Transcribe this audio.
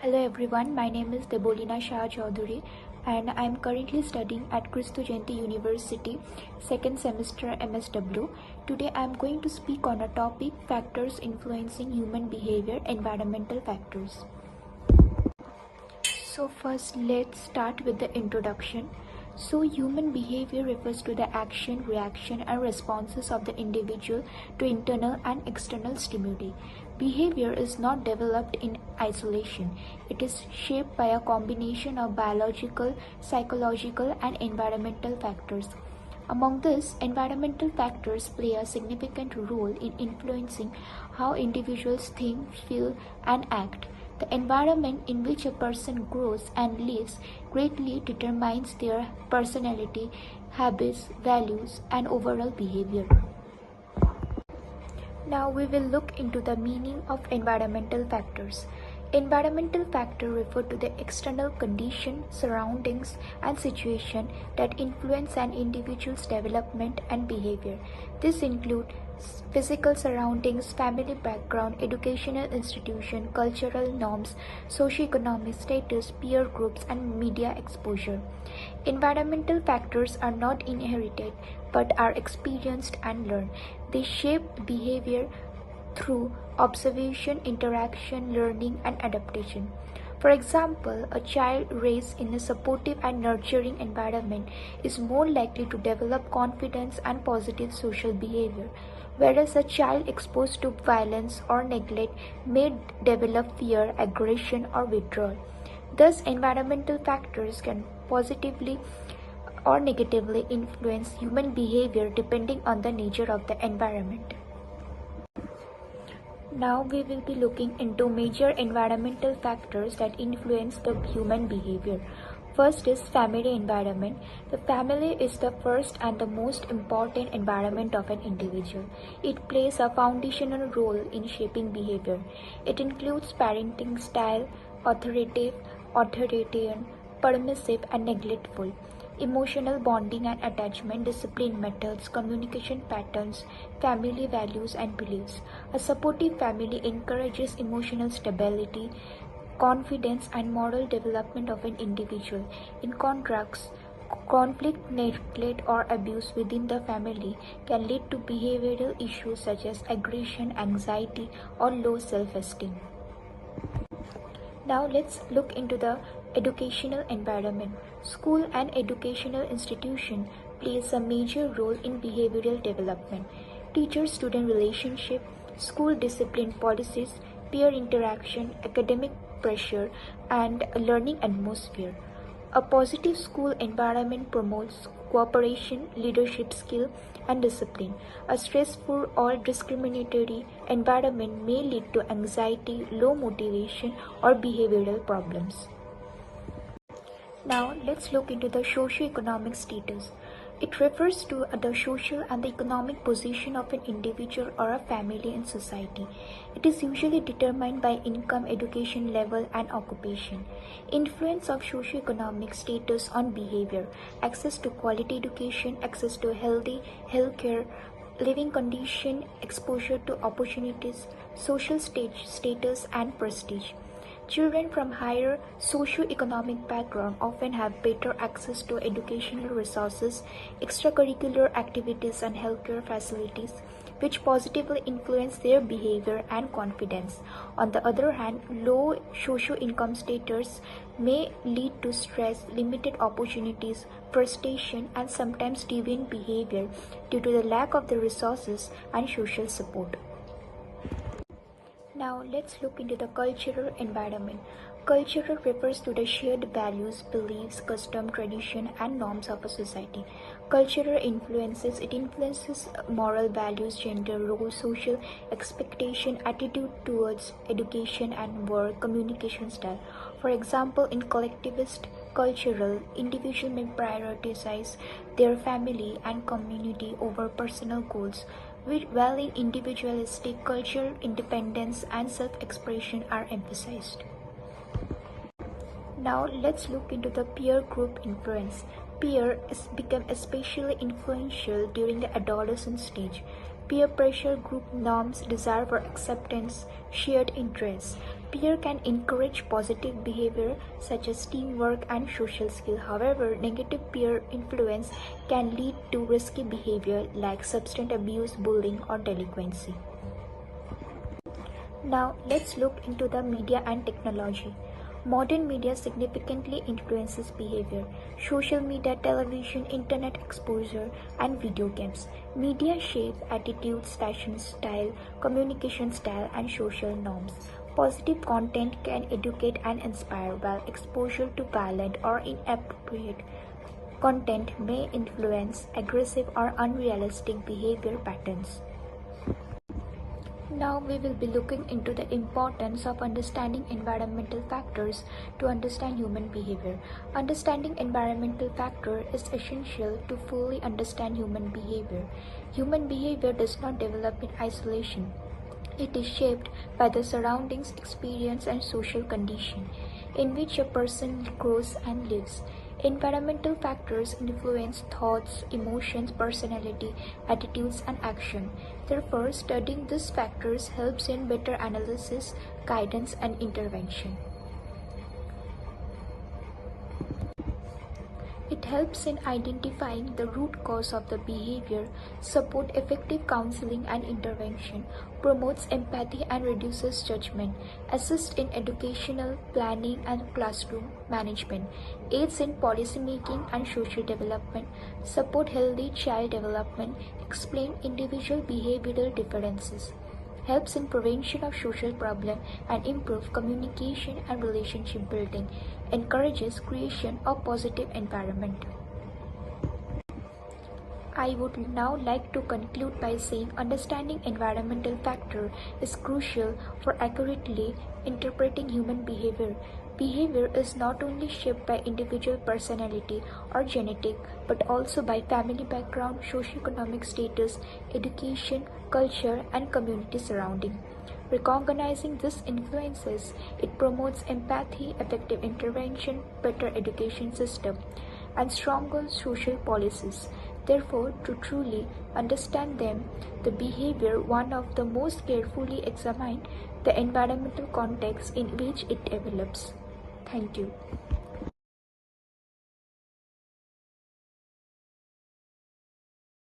Hello everyone, my name is Debolina Shah Chaudhary and I am currently studying at Kristu Jayanti University, second semester MSW. Today I am going to speak on a topic, factors influencing human behavior, environmental factors. So first let's start with the introduction. So human behavior refers to the action, reaction and responses of the individual to internal and external stimuli. Behavior is not developed in isolation. It is shaped by a combination of biological, psychological and environmental factors. Among these, environmental factors play a significant role in influencing how individuals think, feel and act. The environment in which a person grows and lives greatly determines their personality, habits, values, and overall behavior. Now we will look into the meaning of environmental factors. Environmental factors refer to the external condition, surroundings, and situation that influence an individual's development and behavior. This include physical surroundings, family background, educational institution, cultural norms, socioeconomic status, peer groups, and media exposure. Environmental factors are not inherited but are experienced and learned. They shape behavior through observation, interaction, learning, and adaptation. For example, a child raised in a supportive and nurturing environment is more likely to develop confidence and positive social behavior, whereas a child exposed to violence or neglect may develop fear, aggression, or withdrawal. Thus, environmental factors can positively or negatively influence human behavior depending on the nature of the environment. Now we will be looking into major environmental factors that influence the human behavior. First is family environment. The family is the first and the most important environment of an individual. It plays a foundational role in shaping behavior. It includes parenting style, authoritative, authoritarian, permissive and neglectful, emotional bonding and attachment, discipline methods, communication patterns, family values and beliefs. A supportive family encourages emotional stability, confidence and moral development of an individual. In contrast, conflict, neglect or abuse within the family can lead to behavioral issues such as aggression, anxiety or low self-esteem. Now let's look into the educational environment. School and educational institution plays a major role in behavioral development. Teacher-student relationship, school discipline policies, peer interaction, academic pressure, and a learning atmosphere. A positive school environment promotes cooperation, leadership skill, and discipline. A stressful or discriminatory environment may lead to anxiety, low motivation, or behavioral problems. Now let's look into the socio-economic status. It refers to the social and the economic position of an individual or a family in society. It is usually determined by income, education level, and occupation. Influence of socio-economic status on behavior, access to quality education, access to healthy healthcare, living condition, exposure to opportunities, social status, and prestige. Children from higher socio-economic background often have better access to educational resources, extracurricular activities and healthcare facilities, which positively influence their behavior and confidence. On the other hand, low socio-income status may lead to stress, limited opportunities, frustration and sometimes deviant behavior due to the lack of the resources and social support. Now let's look into the cultural environment. Cultural refers to the shared values, beliefs, custom, tradition, and norms of a society. Cultural influences, it influences moral values, gender roles, social expectation, attitude towards education and work, communication style. For example, in collectivist cultural, individuals may prioritize their family and community over personal goals, while in individualistic culture, independence and self-expression are emphasized. Now let's look into the peer group influence. Peers become especially influential during the adolescent stage. Peer pressure, group norms, desire for acceptance, shared interests. Peer can encourage positive behavior such as teamwork and social skill. However, negative peer influence can lead to risky behavior like substance abuse, bullying, or delinquency. Now, let's look into the media and technology. Modern media significantly influences behavior. Social media, television, internet exposure, and video games. Media shape attitudes, fashion style, communication style, and social norms. Positive content can educate and inspire, while exposure to violent or inappropriate content may influence aggressive or unrealistic behavior patterns. Now we will be looking into the importance of understanding environmental factors to understand human behavior. Understanding environmental factor is essential to fully understand human behavior. Human behavior does not develop in isolation. It is shaped by the surroundings, experience, and social condition in which a person grows and lives. Environmental factors influence thoughts, emotions, personality, attitudes, and action. Therefore, studying these factors helps in better analysis, guidance, and intervention. It helps in identifying the root cause of the behavior, support effective counseling and intervention, promotes empathy and reduces judgment, assists in educational planning and classroom management, aids in policy making and social development, support healthy child development, explain individual behavioral differences, helps in prevention of social problems and improve communication and relationship building, encourages creation of positive environment. I would now like to conclude by saying understanding environmental factor is crucial for accurately interpreting human behavior. Behavior is not only shaped by individual personality or genetic, but also by family background, socioeconomic status, education, culture, and community surrounding. Recognizing these influences, it promotes empathy, effective intervention, better education system, and stronger social policies. Therefore, to truly understand them, the behavior one of the most carefully examine the environmental context in which it develops. Thank you.